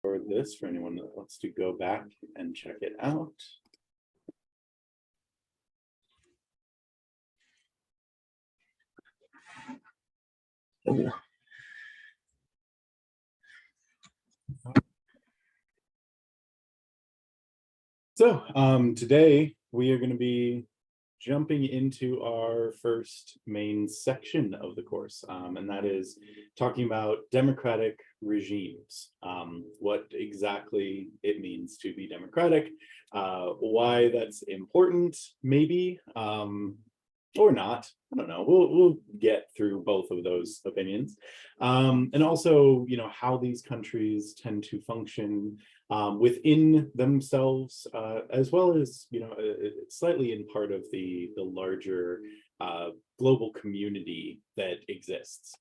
For this, for anyone that wants to go back and check it out. So today we are going to be jumping into our first main section of the course, and that is talking about democratic regimes, what exactly it means to be democratic, why that's important, maybe, or not. I don't know. We'll get through both of those opinions, and also, how these countries tend to function within themselves, as well as, slightly in part of the larger global community that exists.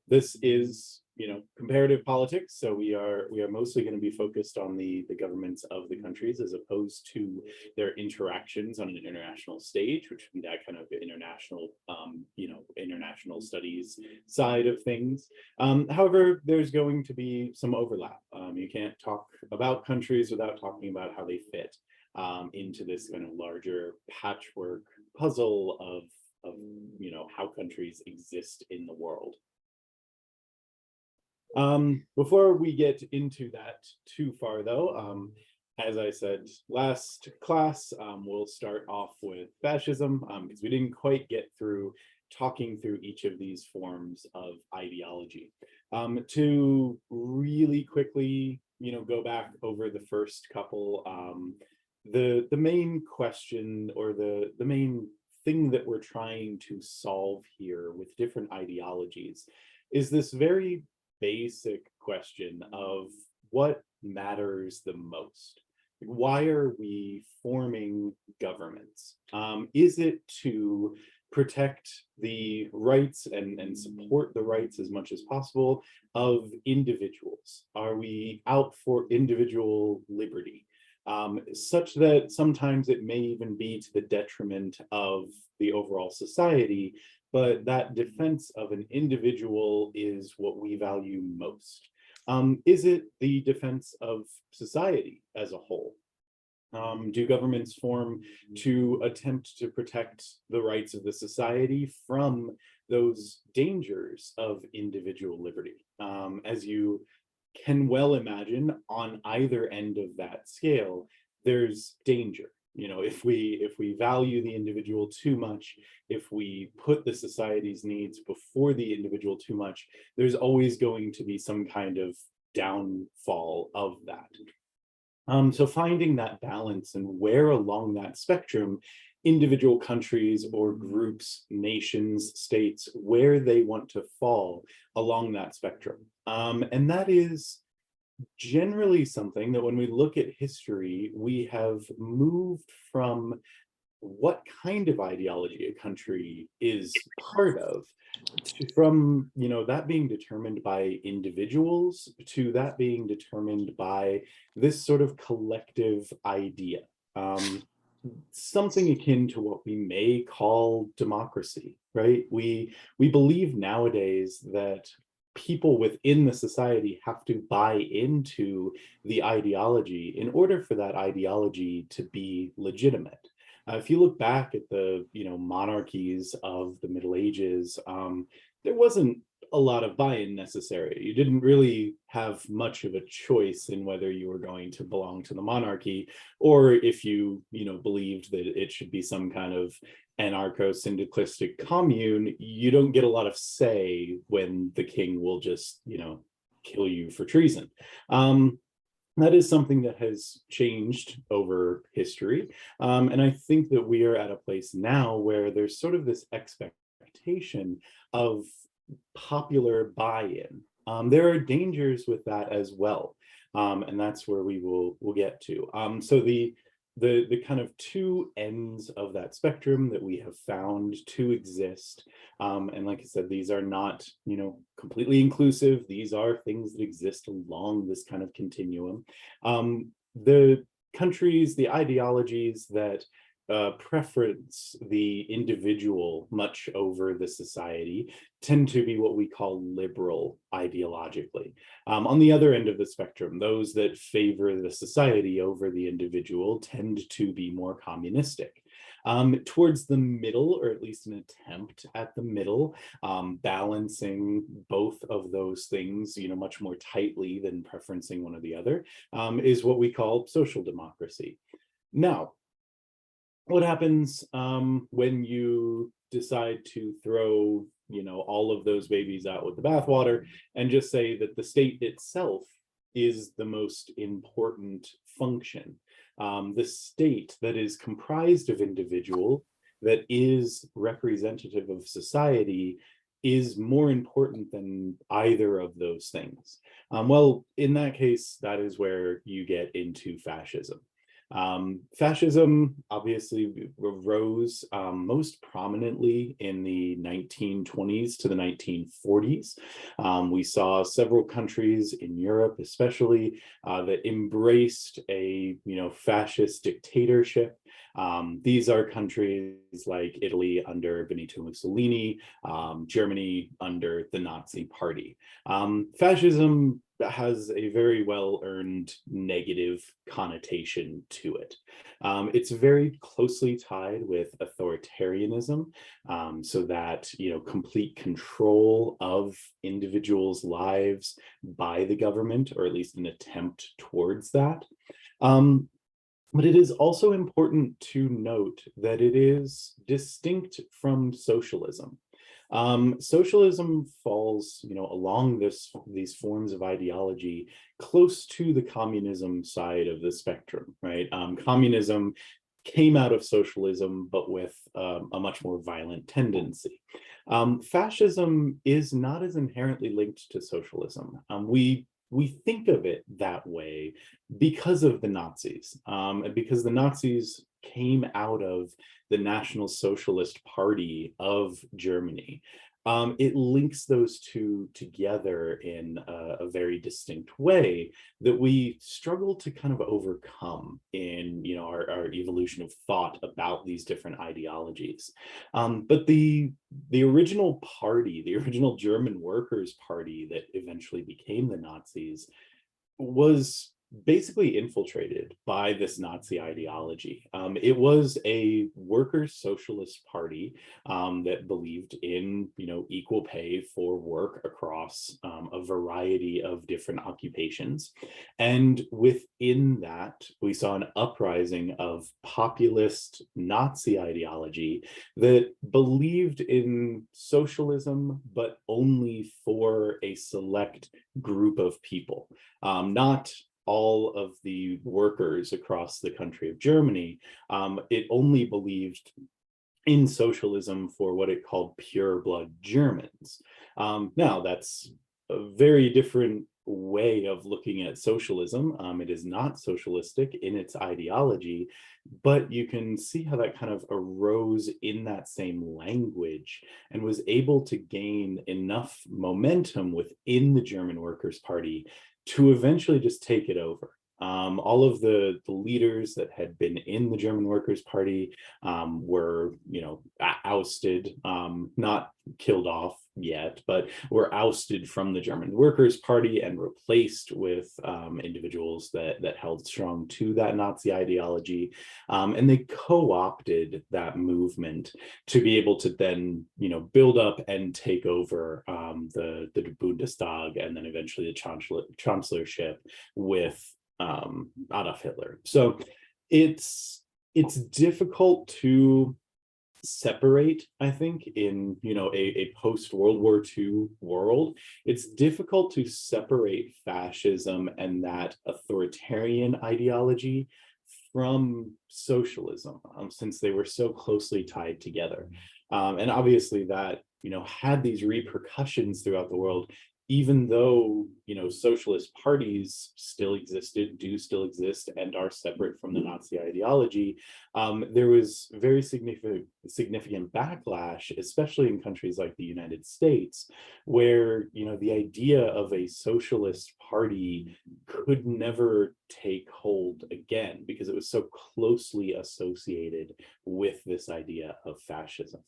This is, comparative politics, so we are mostly going to be focused on the governments of the countries as opposed to their interactions on an international stage, which would be that kind of international, international studies side of things. However, there's going to be some overlap. You can't talk about countries without talking about how they fit into this kind of larger patchwork puzzle of how countries exist in the world. Before we get into that too far, though, as I said last class, we'll start off with fascism, because we didn't quite get through talking through each of these forms of ideology. To really quickly, go back over the first couple, the main question, or the main thing that we're trying to solve here with different ideologies is this very basic question of what matters the most. Why are we forming governments? Is it to protect the rights and support the rights as much as possible of individuals? Are we out for individual liberty? Such that sometimes it may even be to the detriment of the overall society, but that defense of an individual is what we value most. Is it the defense of society as a whole? Do governments form to attempt to protect the rights of the society from those dangers of individual liberty? As you can well imagine, on either end of that scale, there's danger. If we value the individual too much, if we put the society's needs before the individual too much, there's always going to be some kind of downfall of that. So finding that balance and where along that spectrum individual countries or groups, nations, states, where they want to fall along that spectrum. And that is generally something that when we look at history, we have moved from what kind of ideology a country is part of, from that being determined by individuals to that being determined by this sort of collective idea, something akin to what we may call democracy, right? We believe nowadays that people within the society have to buy into the ideology in order for that ideology to be legitimate. If you look back at the monarchies of the Middle Ages, there wasn't a lot of buy-in necessary. You didn't really have much of a choice in whether you were going to belong to the monarchy, or if you believed that it should be some kind of anarcho-syndicalistic commune. You don't get a lot of say when the king will just kill you for treason. That is something that has changed over history. And I think that we are at a place now where there's sort of this expectation of popular buy-in. There are dangers with that as well. And that's where we'll get to. So the kind of two ends of that spectrum that we have found to exist. And like I said, these are not, completely inclusive. These are things that exist along this kind of continuum. The countries, the ideologies that preference the individual much over the society tend to be what we call liberal ideologically. On the other end of the spectrum, those that favor the society over the individual tend to be more communistic. Towards the middle, or at least an attempt at the middle, balancing both of those things, much more tightly than preferencing one or the other, is what we call social democracy. Now, what happens when you decide to throw, all of those babies out with the bathwater and just say that the state itself is the most important function? The state that is comprised of individual, that is representative of society, is more important than either of those things. Well, in that case, that is where you get into fascism. Fascism obviously arose most prominently in the 1920s to the 1940s. We saw several countries in Europe, especially, that embraced a fascist dictatorship. These are countries like Italy under Benito Mussolini, Germany under the Nazi Party. Fascism has a very well-earned negative connotation to it. It's very closely tied with authoritarianism, so that complete control of individuals' lives by the government, or at least an attempt towards that. But it is also important to note that it is distinct from socialism. Socialism falls, along these forms of ideology close to the communism side of the spectrum, right? Communism came out of socialism, but with a much more violent tendency. Fascism is not as inherently linked to socialism. We think of it that way because of the Nazis, and because the Nazis came out of the National Socialist Party of Germany. It links those two together in a very distinct way that we struggle to kind of overcome in our evolution of thought about these different ideologies. But the original party, the original German Workers' Party that eventually became the Nazis, was basically infiltrated by this Nazi ideology. It was a workers' socialist party that believed in, equal pay for work across a variety of different occupations. And within that, we saw an uprising of populist Nazi ideology that believed in socialism, but only for a select group of people, not all of the workers across the country of Germany. It only believed in socialism for what it called pure blood Germans. Now, that's a very different way of looking at socialism. It is not socialistic in its ideology, but you can see how that kind of arose in that same language and was able to gain enough momentum within the German Workers' Party to eventually just take it over. All of the leaders that had been in the German Workers' Party were, ousted, not killed off yet, but were ousted from the German Workers' Party and replaced with individuals that held strong to that Nazi ideology. And they co-opted that movement to be able to then, build up and take over the Bundestag and then eventually the chancellorship with Adolf Hitler. So it's difficult to separate, I think, in a post-World War II world. It's difficult to separate fascism and that authoritarian ideology from socialism, since they were so closely tied together. And obviously that had these repercussions throughout the world, even though, socialist parties still existed, do still exist, and are separate from the Nazi ideology, there was very significant backlash, especially in countries like the United States, where, the idea of a socialist party could never take hold again because it was so closely associated with this idea of fascism.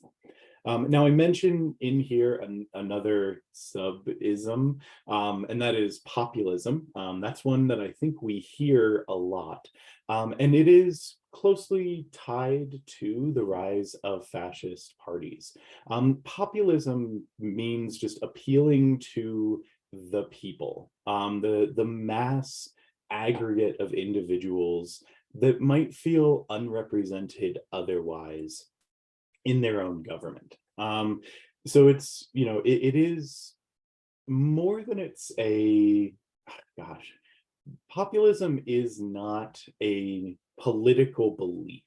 Now, I mentioned in here another sub-ism, and that is populism. That's one that I think we hear a lot, and it is closely tied to the rise of fascist parties. Populism means just appealing to the people, the mass aggregate of individuals that might feel unrepresented otherwise in their own government. So it's, it is more than it's a, gosh, populism is not a political belief.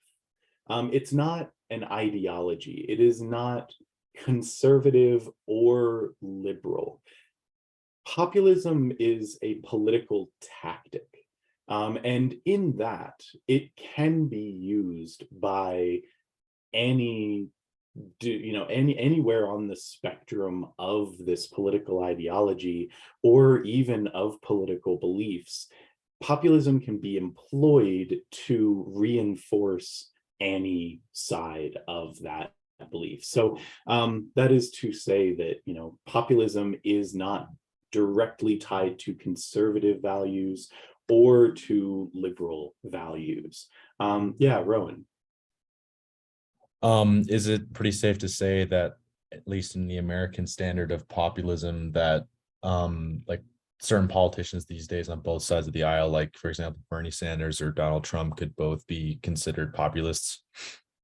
It's not an ideology. It is not conservative or liberal. Populism is a political tactic. And in that, it can be used by any anywhere on the spectrum of this political ideology or even of political beliefs. Populism can be employed to reinforce any side of that belief. So that is to say that, populism is not directly tied to conservative values or to liberal values. Yeah, Rowan. Is it pretty safe to say that, at least in the American standard of populism, that like certain politicians these days on both sides of the aisle, like for example, Bernie Sanders or Donald Trump, could both be considered populists?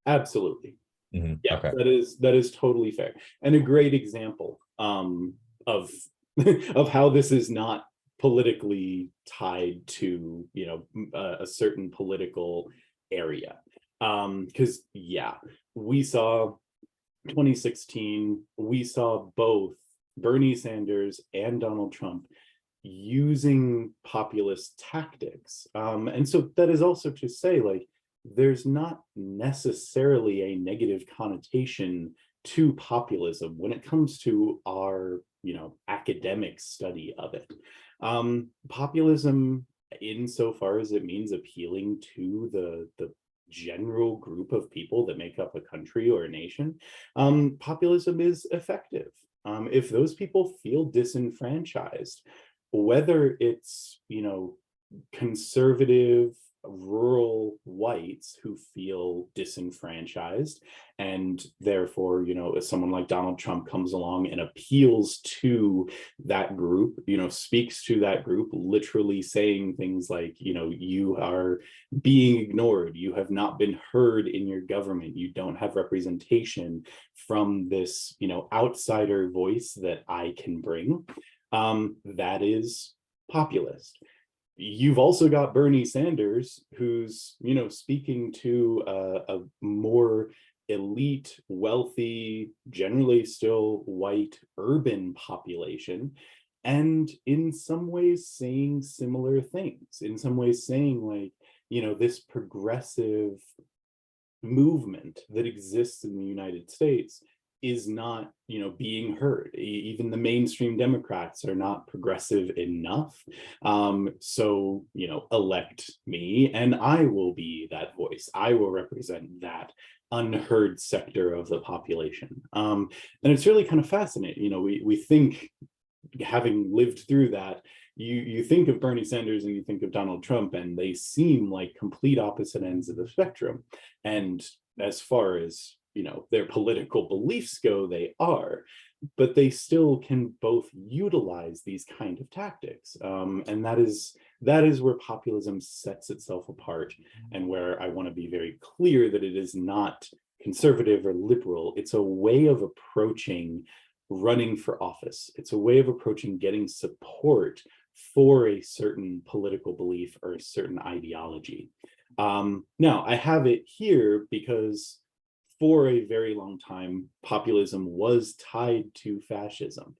Absolutely. Yeah, Okay. that is totally fair. And a great example of of how this is not politically tied to, a certain political area. Because yeah, we saw 2016, we saw both Bernie Sanders and Donald Trump using populist tactics. And so that is also to say, like, there's not necessarily a negative connotation to populism when it comes to our, academic study of it. Populism, insofar as it means appealing to the general group of people that make up a country or a nation, populism is effective. If those people feel disenfranchised, whether it's, conservative rural whites who feel disenfranchised, and therefore, if someone like Donald Trump comes along and appeals to that group, speaks to that group, literally saying things like, you are being ignored, you have not been heard in your government, you don't have representation from this, outsider voice that I can bring, that is populist. You've also got Bernie Sanders, who's, speaking to a more elite, wealthy, generally still white urban population, and in some ways saying similar things, in some ways saying like, this progressive movement that exists in the United States is not, being heard. Even the mainstream Democrats are not progressive enough. So, elect me and I will be that voice. I will represent that unheard sector of the population. And it's really kind of fascinating. We think, having lived through that, you think of Bernie Sanders and you think of Donald Trump, and they seem like complete opposite ends of the spectrum. And as far as, their political beliefs go, they are, but they still can both utilize these kind of tactics. And that is where populism sets itself apart, and where I want to be very clear that it is not conservative or liberal. It's a way of approaching running for office. It's a way of approaching getting support for a certain political belief or a certain ideology. Now, I have it here because for a very long time, populism was tied to fascism.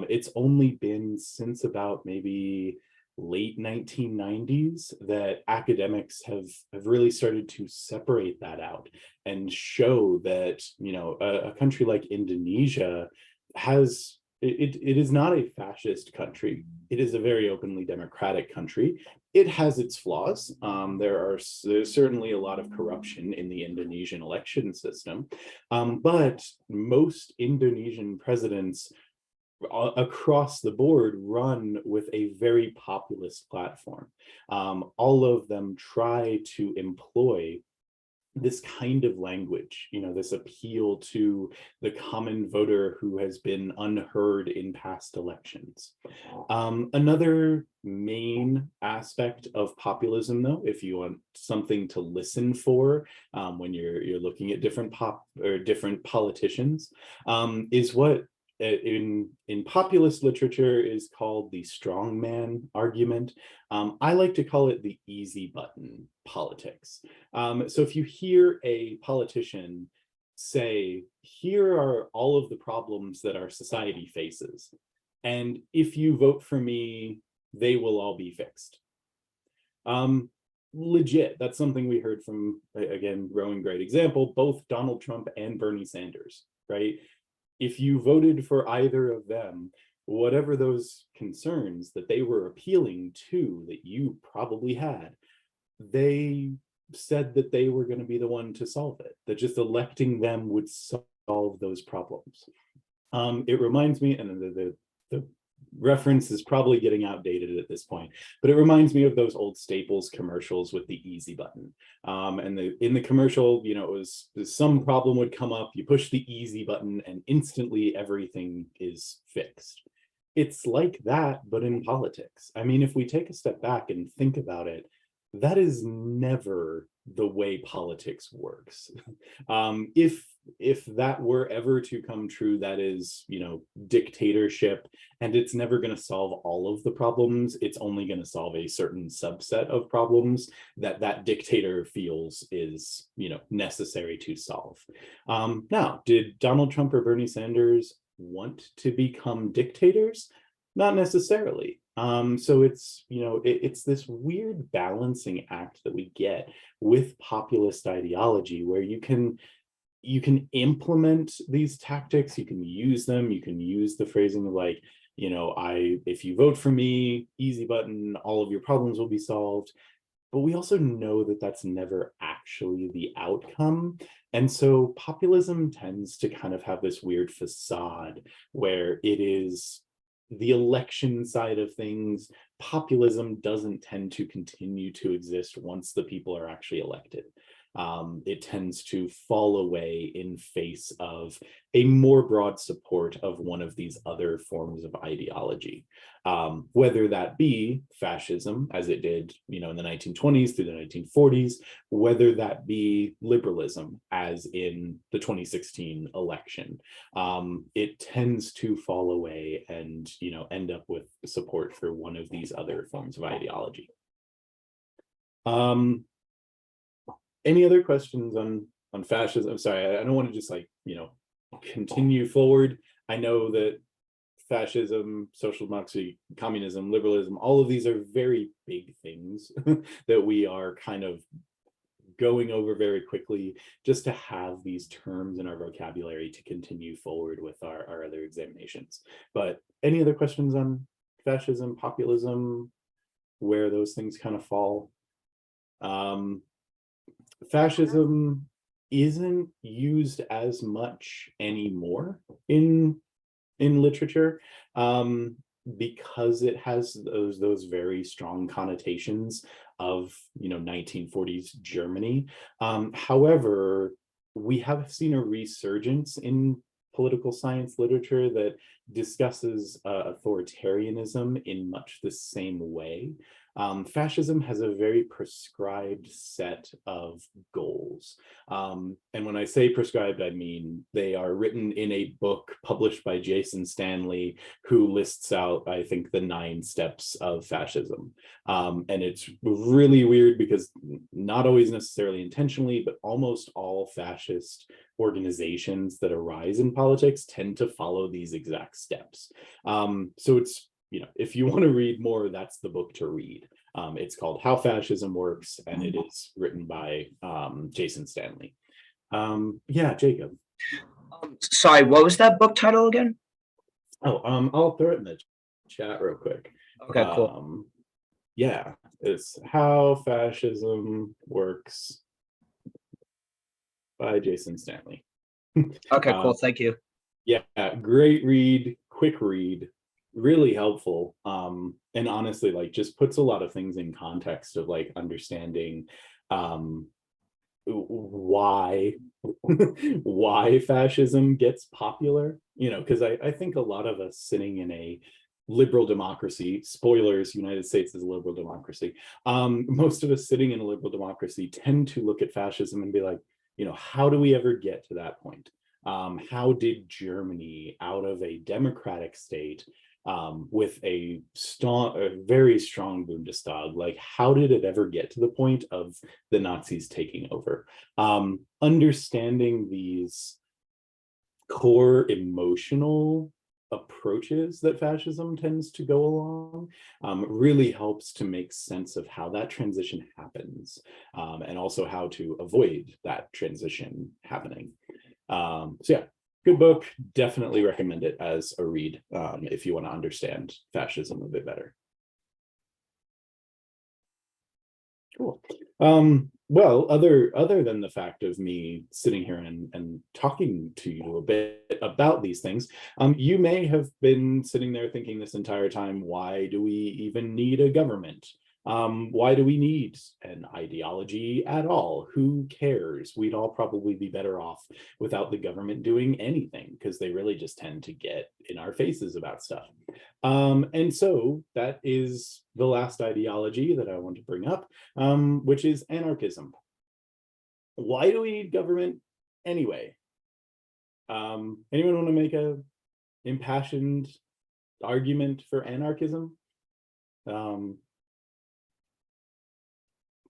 It's only been since about maybe late 1990s that academics have really started to separate that out and show that, you know, a country like Indonesia has it is not a fascist country. It is a very openly democratic country. It has its flaws. There's certainly a lot of corruption in the Indonesian election system, but most Indonesian presidents across the board run with a very populist platform. All of them try to employ this kind of language, you know, this appeal to the common voter who has been unheard in past elections. Another main aspect of populism, though, if you want something to listen for when you're looking at different politicians, is what in populist literature is called the strongman argument. I like to call it the easy button politics. So if you hear a politician say, here are all of the problems that our society faces, and if you vote for me, they will all be fixed. Legit, that's something we heard from, again, growing great example, both Donald Trump and Bernie Sanders, right? If you voted for either of them, whatever those concerns that they were appealing to that you probably had, they said that they were going to be the one to solve it, that just electing them would solve those problems. It reminds me, and the reference is probably getting outdated at this point, but it reminds me of those old Staples commercials with the easy button. And in the commercial, you know, it was some problem would come up, you push the easy button and instantly everything is fixed. It's like that, but in politics. I mean, if we take a step back and think about it, that is never the way politics works. If that were ever to come true, that is, you know, dictatorship, and it's never going to solve all of the problems. It's only going to solve a certain subset of problems that that dictator feels is, you know, necessary to solve. Now, did Donald Trump or Bernie Sanders want to become dictators? Not necessarily. So it's, you know, it's this weird balancing act that we get with populist ideology, where you can implement these tactics, you can use them, you can use the phrasing of like, you know, if you vote for me, easy button, all of your problems will be solved. But we also know that that's never actually the outcome. And so populism tends to kind of have this weird facade where it is the election side of things. Populism doesn't tend to continue to exist once the people are actually elected. It tends to fall away in face of a more broad support of one of these other forms of ideology, whether that be fascism, as it did, you know, in the 1920s through the 1940s, whether that be liberalism, as in the 2016 election. It tends to fall away and, you know, end up with support for one of these other forms of ideology. Any other questions on fascism? I'm sorry, I don't want to just like, you know, continue forward. I know that fascism, social democracy, communism, liberalism, all of these are very big things that we are kind of going over very quickly, just to have these terms in our vocabulary to continue forward with our other examinations. But any other questions on fascism, populism, where those things kind of fall? Fascism isn't used as much anymore in literature, because it has those very strong connotations of, you know, 1940s Germany. However, we have seen a resurgence in political science literature that discusses authoritarianism in much the same way. Fascism has a very prescribed set of goals. And when I say prescribed, I mean they are written in a book published by Jason Stanley, who lists out, I think, the 9 steps of fascism. And it's really weird because not always necessarily intentionally, but almost all fascist organizations that arise in politics tend to follow these exact steps. So it's, if you want to read more, that's the book to read. It's called How Fascism Works, and it is written by Jason Stanley. Yeah, Jacob. Sorry, what was that book title again? Oh, I'll throw it in the chat real quick. Okay, cool. Yeah, it's How Fascism Works by Jason Stanley. Okay, cool. Thank you. Yeah, great read, quick read, really helpful. And honestly, like, just puts a lot of things in context of like understanding why why fascism gets popular, because I think a lot of us sitting in a liberal democracy, spoilers, United States is a liberal democracy, most of us sitting in a liberal democracy tend to look at fascism and be like, how do we ever get to that point? How did Germany, out of a democratic state, with a very strong Bundestag, like, how did it ever get to the point of the Nazis taking over? Understanding these core emotional approaches that fascism tends to go along really helps to make sense of how that transition happens, and also how to avoid that transition happening. So yeah, good book. Definitely recommend it as a read if you want to understand fascism a bit better. Cool. Well, other than the fact of me sitting here and talking to you a bit about these things, you may have been sitting there thinking this entire time, why do we even need a government? Why do we need an ideology at all? Who cares? We'd all probably be better off without the government doing anything, because they really just tend to get in our faces about stuff. And so that is the last ideology that I want to bring up, which is anarchism. Why do we need government anyway? Anyone want to make a impassioned argument for anarchism?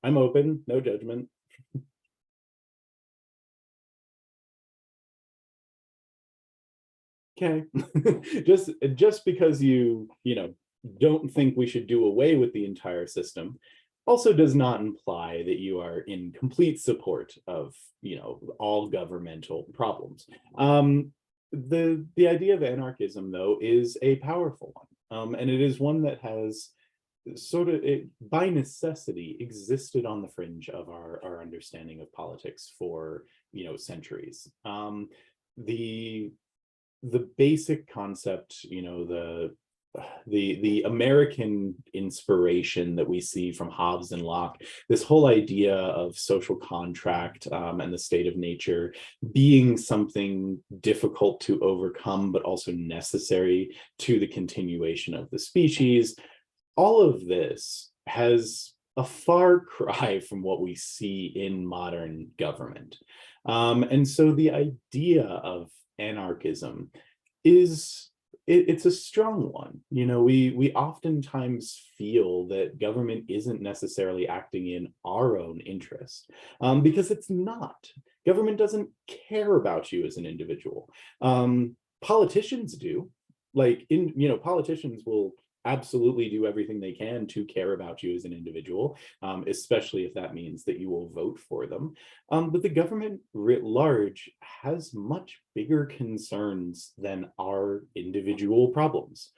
I'm open, no judgment. Okay. just because you don't think we should do away with the entire system also does not imply that you are in complete support of all governmental problems. The idea of anarchism, though, is a powerful one, and it is one that has sort of, by necessity, existed on the fringe of our understanding of politics for centuries. The basic concept, the American inspiration that we see from Hobbes and Locke, this whole idea of social contract and the state of nature being something difficult to overcome, but also necessary to the continuation of the species. All of this has a far cry from what we see in modern government. And so the idea of anarchism is, it's a strong one. We oftentimes feel that government isn't necessarily acting in our own interest, because it's not. Government doesn't care about you as an individual. Politicians do. Politicians will absolutely do everything they can to care about you as an individual, especially if that means that you will vote for them. But the government writ large has much bigger concerns than our individual problems,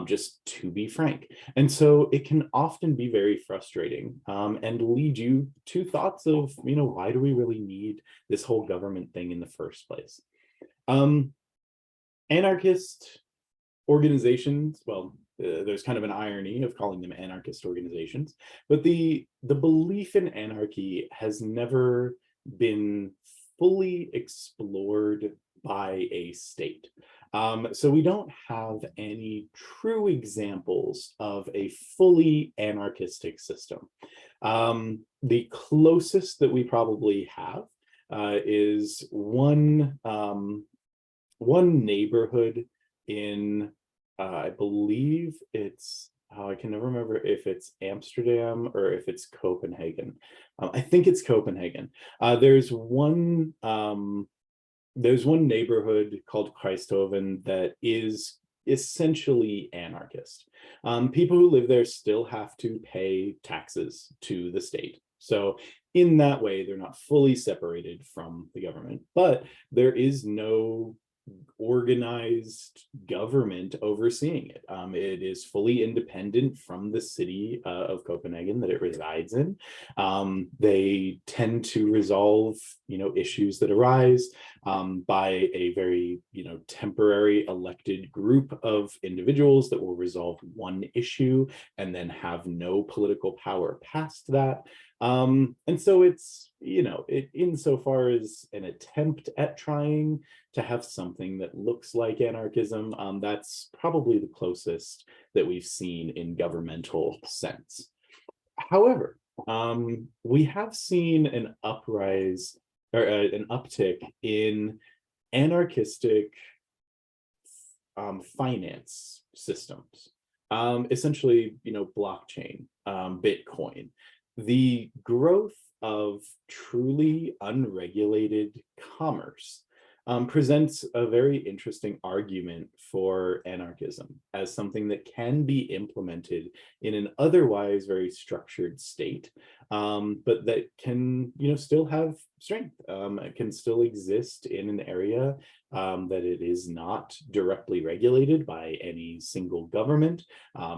just to be frank. And so it can often be very frustrating, and lead you to thoughts of, why do we really need this whole government thing in the first place? Anarchist organizations, well, there's kind of an irony of calling them anarchist organizations, but the belief in anarchy has never been fully explored by a state. So we don't have any true examples of a fully anarchistic system. The closest that we probably have is one neighborhood in I believe it's, I can never remember if it's Amsterdam or if it's Copenhagen. I think it's Copenhagen. There's one there's one neighborhood called Christhoven that is essentially anarchist. People who live there still have to pay taxes to the state. So in that way, they're not fully separated from the government, but there is no organized government overseeing it. It is fully independent from the city of Copenhagen that it resides in. They tend to resolve, issues that arise by a very, temporary elected group of individuals that will resolve one issue and then have no political power past that. And so it's, insofar as an attempt at trying to have something that looks like anarchism, that's probably the closest that we've seen in governmental sense. However, we have seen an uprise or an uptick in anarchistic finance systems, essentially, blockchain, Bitcoin. The growth of truly unregulated commerce presents a very interesting argument for anarchism as something that can be implemented in an otherwise very structured state, but that can, still have strength. It can still exist in an area that it is not directly regulated by any single government.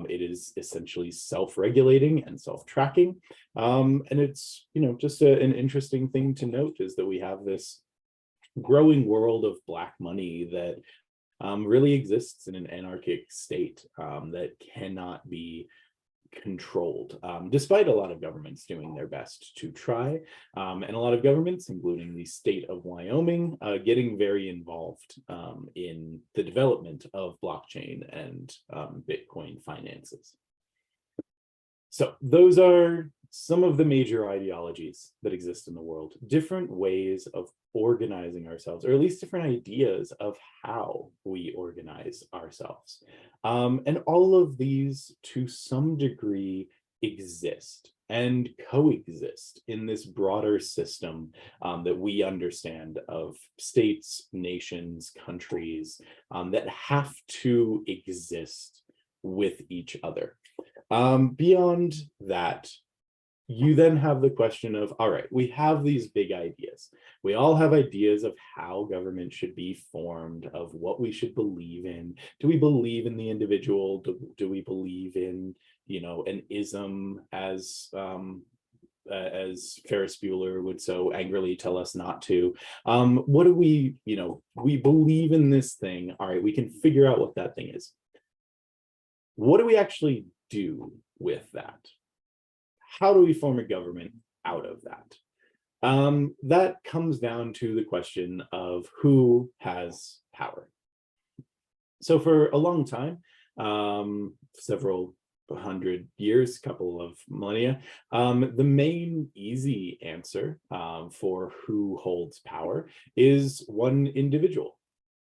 It is essentially self-regulating and self-tracking. And it's, just an interesting thing to note is that we have this growing world of black money that really exists in an anarchic state that cannot be controlled, despite a lot of governments doing their best to try, and a lot of governments, including the state of Wyoming, getting very involved in the development of blockchain and Bitcoin finances. So those are some of the major ideologies that exist in the world, different ways of organizing ourselves, or at least different ideas of how we organize ourselves. And all of these, to some degree, exist and coexist in this broader system that we understand of states, nations, countries that have to exist with each other. Beyond that, you then have the question of, all right, we have these big ideas. We all have ideas of how government should be formed, of what we should believe in. Do we believe in the individual? Do we believe in, an ism, as Ferris Bueller would so angrily tell us not to? What do we, we believe in this thing. All right, we can figure out what that thing is. What do we actually do with that? How do we form a government out of that? That comes down to the question of who has power. So for a long time, several hundred years, couple of millennia, the main easy answer for who holds power is one individual.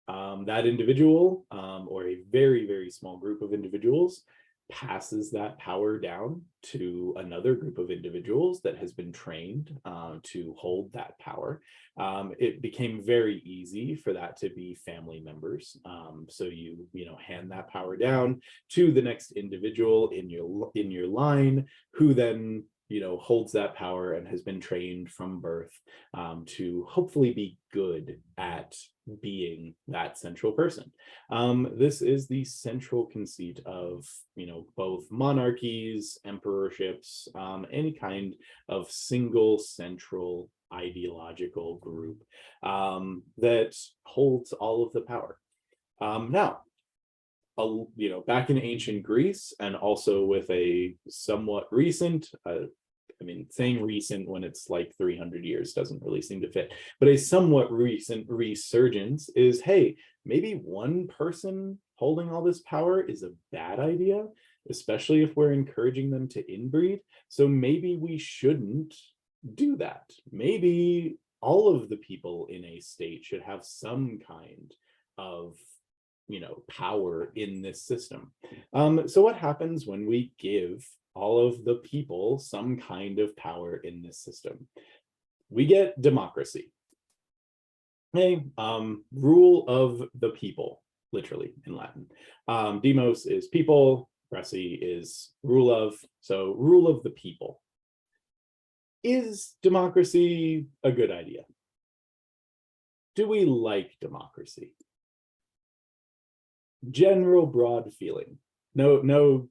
That individual, or a very, very small group of individuals, passes that power down to another group of individuals that has been trained to hold that power. It became very easy for that to be family members. So you hand that power down to the next individual in your line, who then holds that power and has been trained from birth to hopefully be good at being that central person. This is the central conceit of both monarchies, emperorships, any kind of single central ideological group that holds all of the power. Now, back in ancient Greece, and also with a somewhat recent, saying recent when it's like 300 years doesn't really seem to fit, but a somewhat recent resurgence is, hey, maybe one person holding all this power is a bad idea, especially if we're encouraging them to inbreed. So maybe we shouldn't do that. Maybe all of the people in a state should have some kind of power in this system. So what happens when we give all of the people some kind of power in this system? We get democracy. hey, rule of the people, literally in Latin. Demos is people, Resi is rule of, so rule of the people. Is democracy a good idea? Do we like democracy? General broad feeling. No, no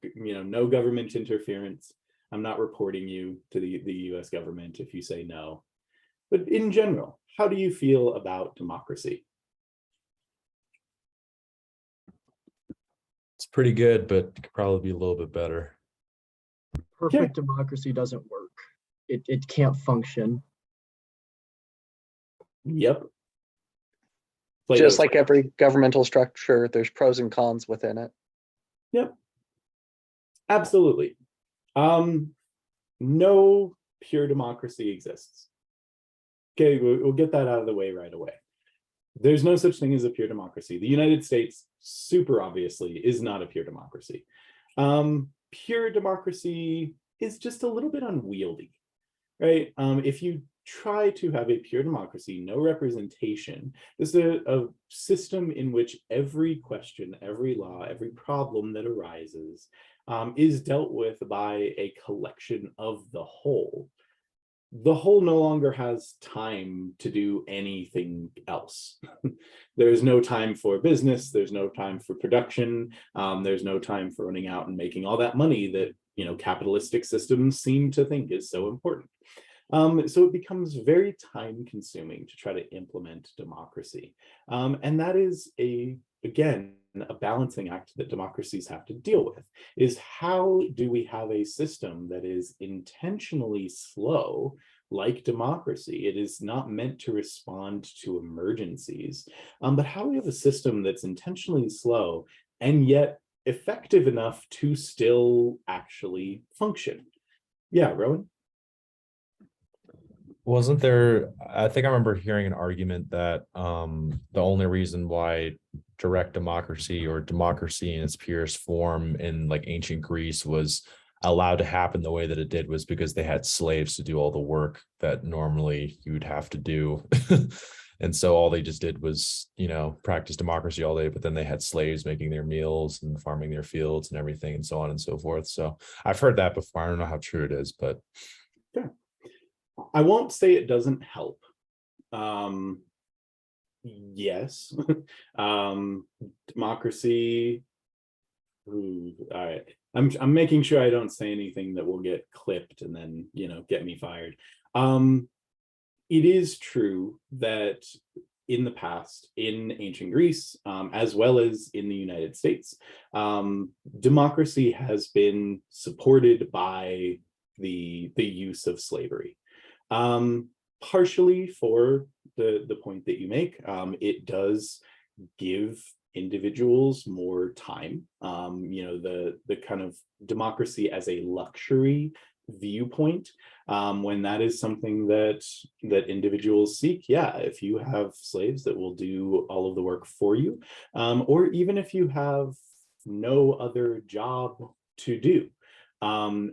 government interference. I'm not reporting you to the US government if you say no. But in general, how do you feel about democracy? It's pretty good, but it could probably be a little bit better. Perfect democracy doesn't work. It can't function. Yep. Just like every governmental structure, there's pros and cons within it. Yep. Absolutely. No pure democracy exists. Okay, we'll get that out of the way right away. There's no such thing as a pure democracy. The United States, super obviously, is not a pure democracy. Pure democracy is just a little bit unwieldy, right? If you try to have a pure democracy, no representation, this is a system in which every question, every law, every problem that arises is dealt with by a collection of the whole. The whole no longer has time to do anything else. There's no time for business. There's no time for production. There's no time for running out and making all that money that, you know, capitalistic systems seem to think is so important. So it becomes very time consuming to try to implement democracy. And that is again, a balancing act that democracies have to deal with, is how do we have a system that is intentionally slow, like democracy? It is not meant to respond to emergencies, but how do we have a system that's intentionally slow and yet effective enough to still actually function? Yeah, Rowan? Wasn't there, I think I remember hearing an argument that the only reason why direct democracy or democracy in its purest form in like ancient Greece was allowed to happen the way that it did was because they had slaves to do all the work that normally you'd have to do. And so all they just did was, you know, practice democracy all day, but then they had slaves making their meals and farming their fields and everything and so on and so forth. So I've heard that before. I don't know how true it is, but yeah. I won't say it doesn't help. Yes. Democracy. Ooh, all right. I'm making sure I don't say anything that will get clipped and then, you know, get me fired. It is true that in the past, in ancient Greece, as well as in the United States, democracy has been supported by the use of slavery. Partially for the point that you make, it does give individuals more time. You know, the kind of democracy as a luxury viewpoint, when that is something that individuals seek. Yeah, if you have slaves that will do all of the work for you, or even if you have no other job to do,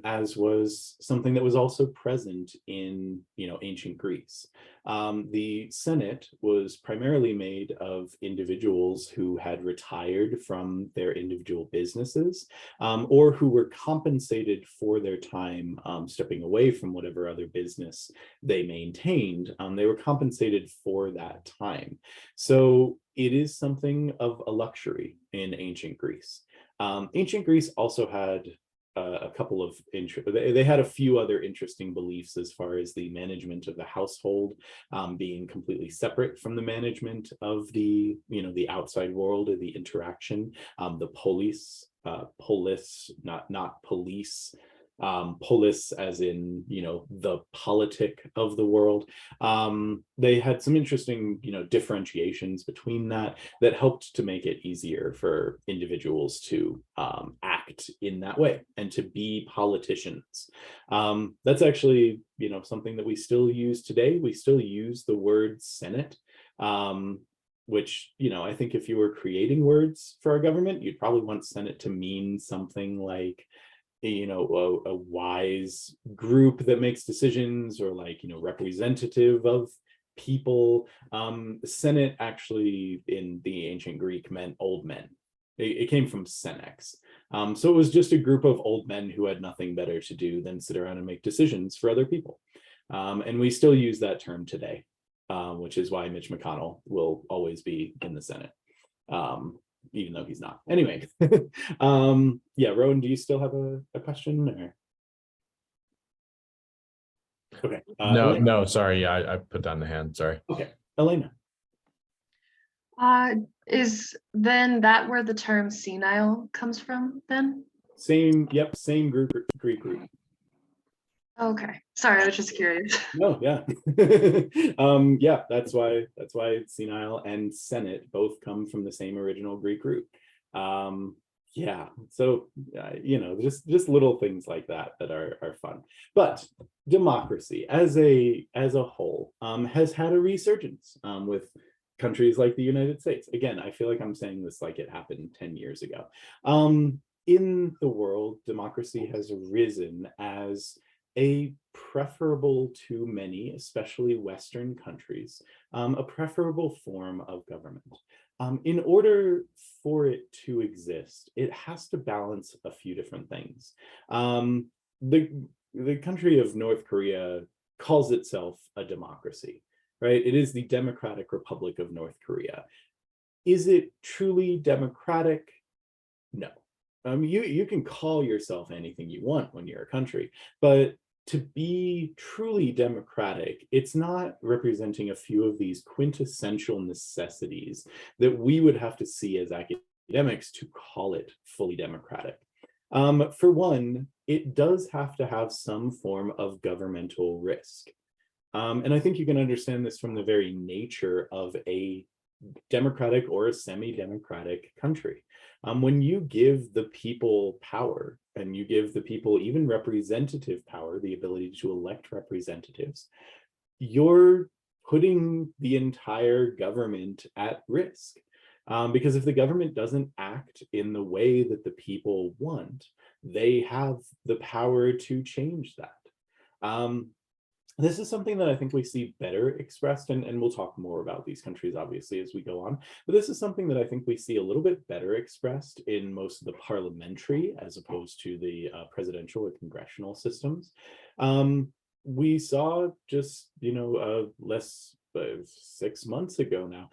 as was something that was also present in, you know, ancient Greece. The Senate was primarily made of individuals who had retired from their individual businesses, or who were compensated for their time stepping away from whatever other business they maintained. They were compensated for that time. So it is something of a luxury in ancient Greece. Ancient Greece also had a couple of they had a few other interesting beliefs as far as the management of the household being completely separate from the management of the, you know, the outside world or the interaction. The polis, not police, polis as in, you know, the politic of the world. They had some interesting, you know, differentiations between that helped to make it easier for individuals to act in that way and to be politicians. That's actually, you know, something that we still use today. We still use the word Senate, which, you know, I think if you were creating words for our government, you'd probably want Senate to mean something like, you know, a wise group that makes decisions, or like, you know, representative of people. Senate actually in the ancient Greek meant old men. It came from senex. So it was just a group of old men who had nothing better to do than sit around and make decisions for other people. And we still use that term today, which is why Mitch McConnell will always be in the Senate, even though he's not. Anyway, yeah, Rowan, do you still have a question? Or? Okay. No, Elena. no, sorry. Yeah, I put down the hand. Sorry. Okay, Elena. Is then that where the term senile comes from then? Same, yep, same Greek root. Okay, sorry, I was just curious. No, yeah. Yeah, that's why senile and Senate both come from the same original Greek root. Yeah, so you know, just little things like that are fun. But democracy as a whole has had a resurgence with countries like the United States. Again, I feel like I'm saying this like it happened 10 years ago. In the world, democracy has risen as a preferable to many, especially Western countries, a preferable form of government. In order for it to exist, it has to balance a few different things. The country of North Korea calls itself a democracy, right? It is the Democratic Republic of North Korea. Is it truly democratic? No. You can call yourself anything you want when you're a country, but to be truly democratic, it's not representing a few of these quintessential necessities that we would have to see as academics to call it fully democratic. For one, it does have to have some form of governmental risk. And I think you can understand this from the very nature of a democratic or a semi-democratic country. When you give the people power and you give the people even representative power, the ability to elect representatives, you're putting the entire government at risk. Because if the government doesn't act in the way that the people want, they have the power to change that. This is something that I think we see better expressed, and we'll talk more about these countries, obviously, as we go on. But this is something that I think we see a little bit better expressed in most of the parliamentary, as opposed to the presidential or congressional systems. We saw just, you know, 6 months ago now,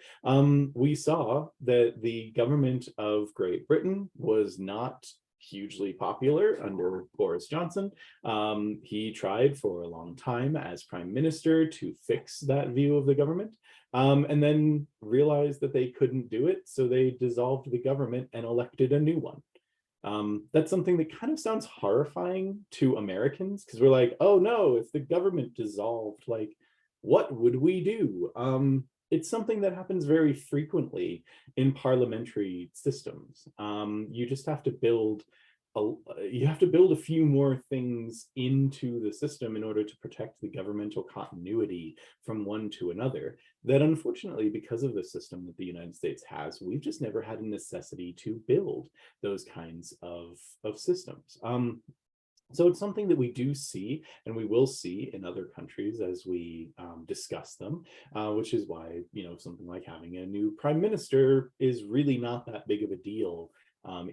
we saw that the government of Great Britain was not hugely popular under Boris Johnson. He tried for a long time as prime minister to fix that view of the government, and then realized that they couldn't do it, so they dissolved the government and elected a new one. That's something that kind of sounds horrifying to Americans, because we're like, oh no, if the government dissolved, like, what would we do? It's something that happens very frequently in parliamentary systems. You just have to build a few more things into the system in order to protect the governmental continuity from one to another. That unfortunately, because of the system that the United States has, we've just never had a necessity to build those kinds of systems. So it's something that we do see, and we will see in other countries as we discuss them, which is why, you know, something like having a new prime minister is really not that big of a deal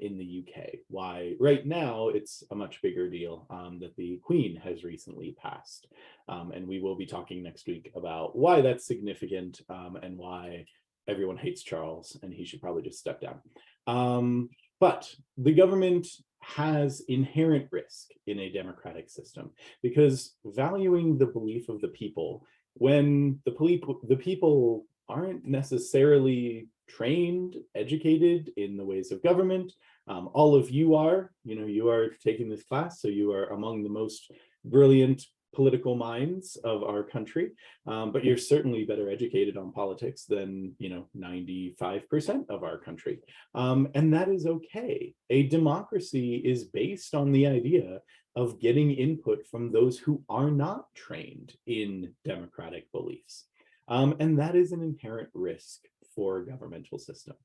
in the UK. Why right now it's a much bigger deal that the Queen has recently passed. And we will be talking next week about why that's significant and why everyone hates Charles and he should probably just step down. But the government has inherent risk in a democratic system, because valuing the belief of the people, when the people aren't necessarily trained, educated in the ways of government. All of you are, you know, you are taking this class, so you are among the most brilliant political minds of our country, but you're certainly better educated on politics than, you know, 95% of our country. And that is okay. A democracy is based on the idea of getting input from those who are not trained in democratic beliefs. And that is an inherent risk for a governmental system.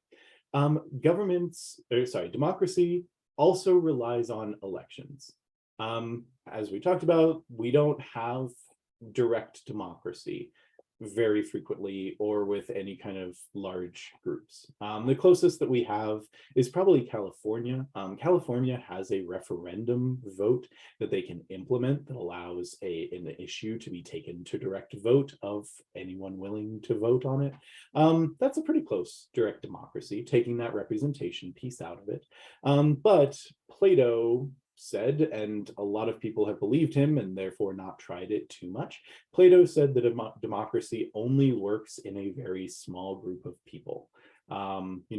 Democracy also relies on elections. As we talked about, we don't have direct democracy. very frequently or with any kind of large groups. The closest that we have is probably California. California has a referendum vote that they can implement that allows an issue to be taken to direct vote of anyone willing to vote on it. That's a pretty close direct democracy, taking that representation piece out of it. But Plato said, and a lot of people have believed him and therefore not tried it too much. Plato said that a democracy only works in a very small group of people.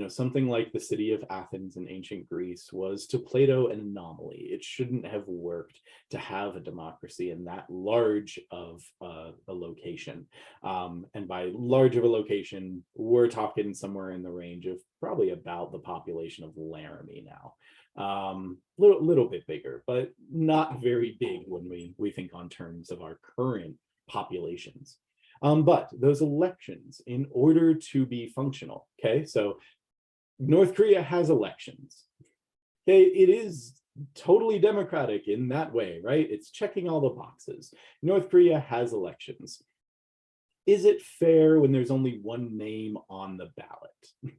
Something like the city of Athens in ancient Greece was to Plato an anomaly. It shouldn't have worked to have a democracy in that large of a location. And by large of a location, we're talking somewhere in the range of probably about the population of Laramie now. Little bit bigger, but not very big when we think on terms of our current populations. But those elections, in order to be functional, okay, so North Korea has elections. Okay, it is totally democratic in that way, right? It's checking all the boxes. North Korea has elections. Is it fair when there's only one name on the ballot?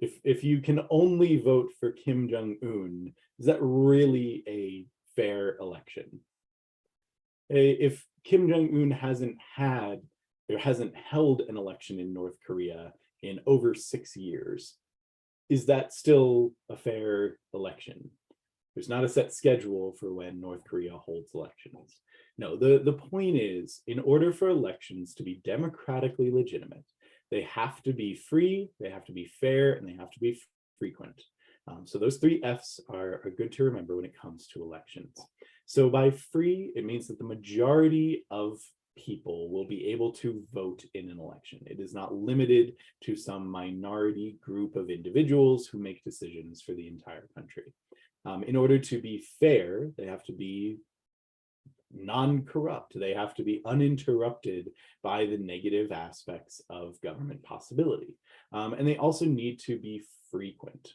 If you can only vote for Kim Jong-un, is that really a fair election? If Kim Jong-un hasn't held an election in North Korea in over 6 years, is that still a fair election? There's not a set schedule for when North Korea holds elections. No, the point is, in order for elections to be democratically legitimate, they have to be free, they have to be fair, and they have to be frequent. So those 3 F's are good to remember when it comes to elections. So by free, it means that the majority of people will be able to vote in an election. It is not limited to some minority group of individuals who make decisions for the entire country. In order to be fair, they have to be non-corrupt. They have to be uninterrupted by the negative aspects of government possibility. And they also need to be frequent.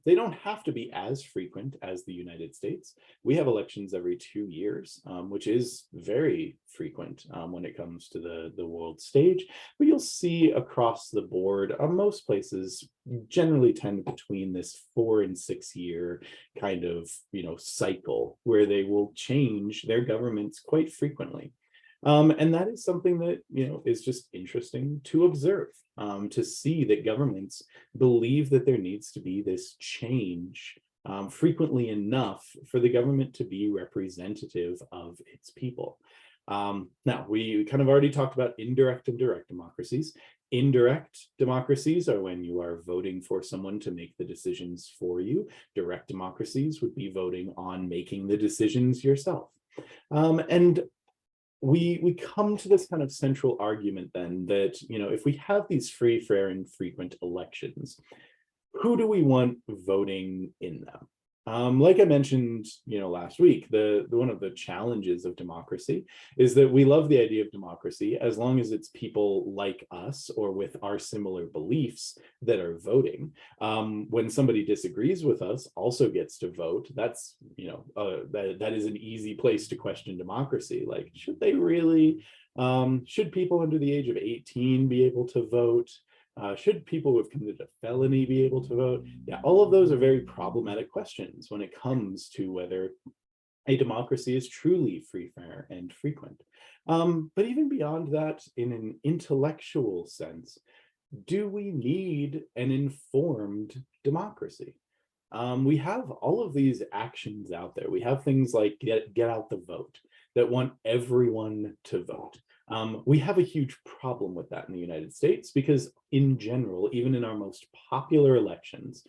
They don't have to be as frequent as the United States. We have elections every 2 years, which is very frequent when it comes to the world stage. But you'll see across the board, most places generally tend between this 4 and 6 year kind of cycle where they will change their governments quite frequently. And that is something that is just interesting to observe, to see that governments believe that there needs to be this change frequently enough for the government to be representative of its people. Now, we kind of already talked about indirect and direct democracies. Indirect democracies are when you are voting for someone to make the decisions for you. Direct democracies would be voting on making the decisions yourself. And we come to this kind of central argument then that, if we have these free, fair, and frequent elections, who do we want voting in them? Like I mentioned, last week, one of the challenges of democracy is that we love the idea of democracy as long as it's people like us or with our similar beliefs that are voting. When somebody disagrees with us, also gets to vote. That's that is an easy place to question democracy. Like, should they really? Should people under the age of 18 be able to vote? Should people who have committed a felony be able to vote? Yeah, all of those are very problematic questions when it comes to whether a democracy is truly free, fair, and frequent. But even beyond that, in an intellectual sense, do we need an informed democracy? We have all of these actions out there. We have things like get out the vote that want everyone to vote. We have a huge problem with that in the United States because in general, even in our most popular elections,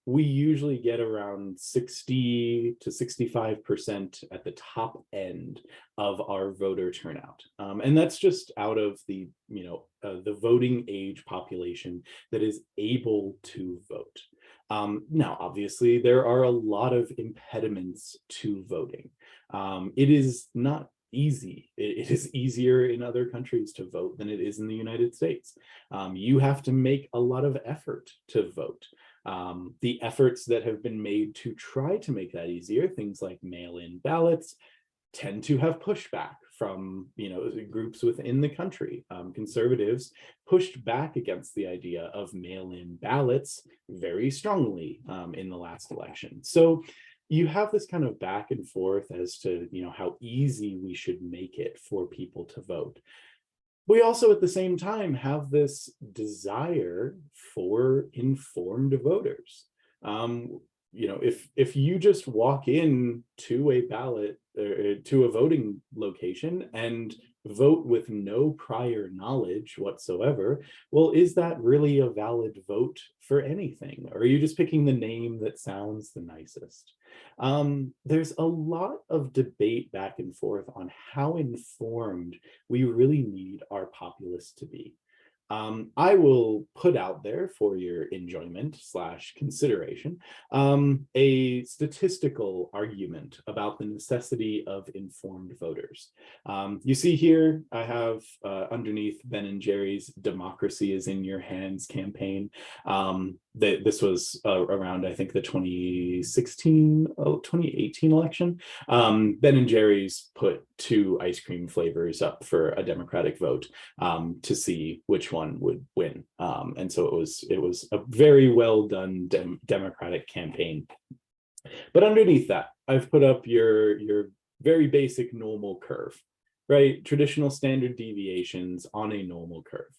we usually get around 60 to 65% at the top end of our voter turnout. And that's just out of the voting age population that is able to vote. Now, obviously, there are a lot of impediments to voting. It is not easy. It is easier in other countries to vote than it is in the United States. You have to make a lot of effort to vote. The efforts that have been made to try to make that easier, things like mail-in ballots, tend to have pushback from, groups within the country. Conservatives pushed back against the idea of mail-in ballots very strongly in the last election. So you have this kind of back and forth as to, how easy we should make it for people to vote. We also at the same time have this desire for informed voters. If you just walk in to a ballot or to a voting location and vote with no prior knowledge whatsoever, well, is that really a valid vote for anything? Or are you just picking the name that sounds the nicest? There's a lot of debate back and forth on how informed we really need our populace to be. I will put out there for your enjoyment / consideration a statistical argument about the necessity of informed voters. You see here, I have underneath Ben and Jerry's "Democracy is in Your Hands" campaign. This was around, I think, the 2018 election. Ben and Jerry's put 2 ice cream flavors up for a Democratic vote to see which one would win. And so it was a very well done Democratic campaign. But underneath that, I've put up your very basic normal curve, right? Traditional standard deviations on a normal curve.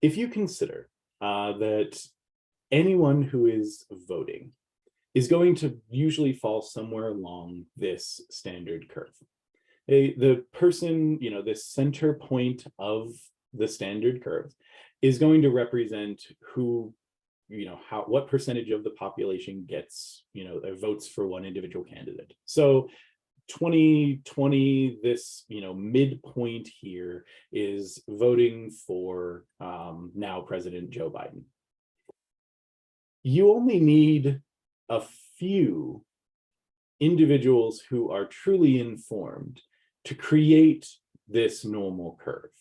If you consider that anyone who is voting is going to usually fall somewhere along this standard curve. The person, this center point of the standard curve is going to represent who, what percentage of the population gets, votes for one individual candidate. So 2020, this, midpoint here is voting for now President Joe Biden. You only need a few individuals who are truly informed to create this normal curve.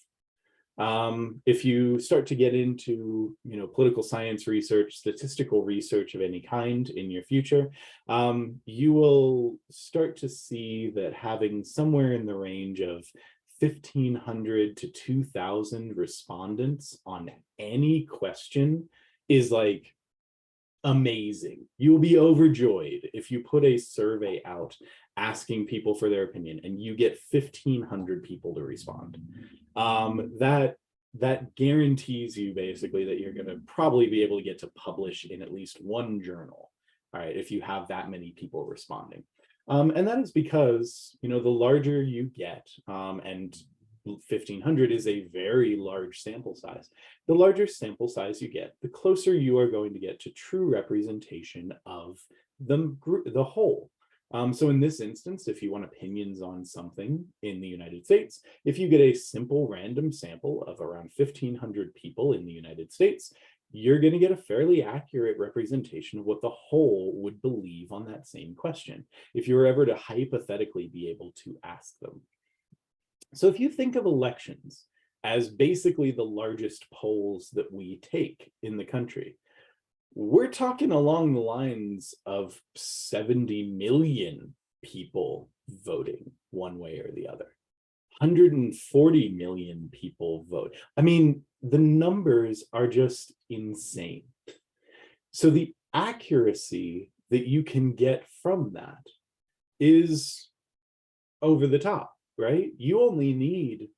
If you start to get into, political science research, statistical research of any kind in your future, you will start to see that having somewhere in the range of 1,500 to 2,000 respondents on any question is like amazing. You'll be overjoyed if you put a survey out asking people for their opinion and you get 1,500 people to respond. That guarantees you basically that you're going to probably be able to get to publish in at least one journal, all right, if you have that many people responding. And that is because, the larger you get, and 1,500 is a very large sample size. The larger sample size you get, the closer you are going to get to true representation of the group, the whole. So in this instance, if you want opinions on something in the United States, if you get a simple random sample of around 1,500 people in the United States, you're going to get a fairly accurate representation of what the whole would believe on that same question, if you were ever to hypothetically be able to ask them. So if you think of elections as basically the largest polls that we take in the country, we're talking along the lines of 70 million people voting one way or the other. 140 million people vote. I mean, the numbers are just insane. So the accuracy that you can get from that is over the top, right? You only need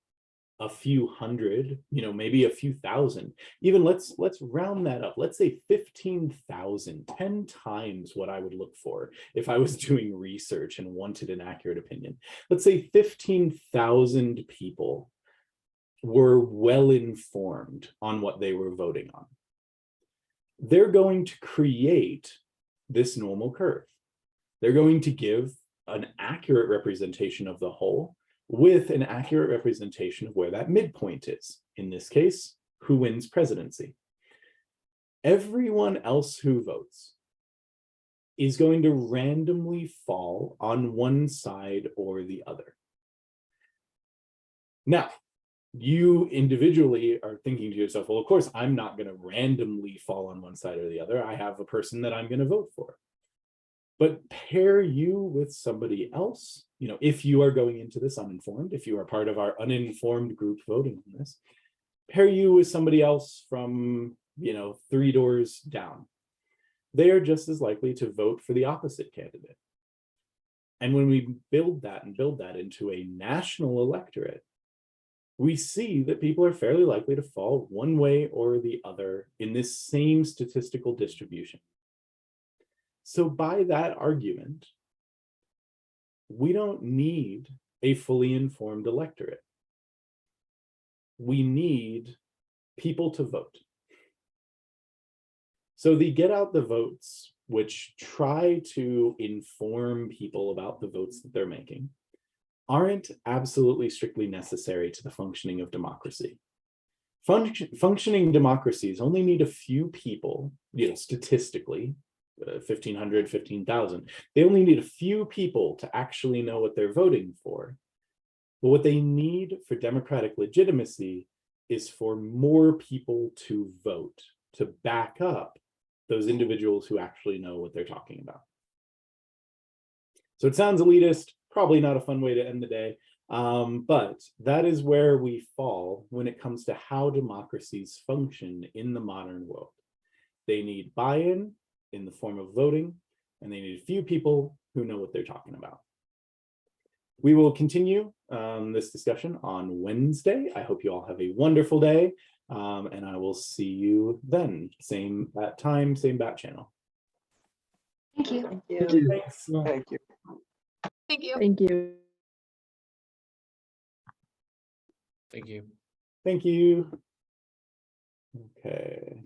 a few hundred, maybe a few thousand. Even let's round that up. Let's say 15,000, 10 times what I would look for if I was doing research and wanted an accurate opinion. Let's say 15,000 people were well informed on what they were voting on. They're going to create this normal curve. They're going to give an accurate representation of the whole with an accurate representation of where that midpoint is. In this case, who wins presidency. Everyone else who votes is going to randomly fall on one side or the other. Now, you individually are thinking to yourself, well, of course, I'm not going to randomly fall on one side or the other. I have a person that I'm going to vote for. But pair you with somebody else, if you are going into this uninformed, if you are part of our uninformed group voting on this, pair you with somebody else from, 3 doors down. They are just as likely to vote for the opposite candidate. And when we build that into a national electorate, we see that people are fairly likely to fall one way or the other in this same statistical distribution. So by that argument, we don't need a fully informed electorate. We need people to vote. So the get out the votes, which try to inform people about the votes that they're making, aren't absolutely strictly necessary to the functioning of democracy. Functioning democracies only need a few people, statistically, 1,500, 15,000. They only need a few people to actually know what they're voting for. But what they need for democratic legitimacy is for more people to vote, to back up those individuals who actually know what they're talking about. So it sounds elitist, probably not a fun way to end the day, but that is where we fall when it comes to how democracies function in the modern world. They need buy-in in the form of voting, and they need a few people who know what they're talking about. We will continue this discussion on Wednesday. I hope you all have a wonderful day, and I will see you then. Same bat time, same bat channel. Thank you. Thank Thank you. you. Thanks. Thank you. Thank you. Thank you. Thank you. Thank you. Okay.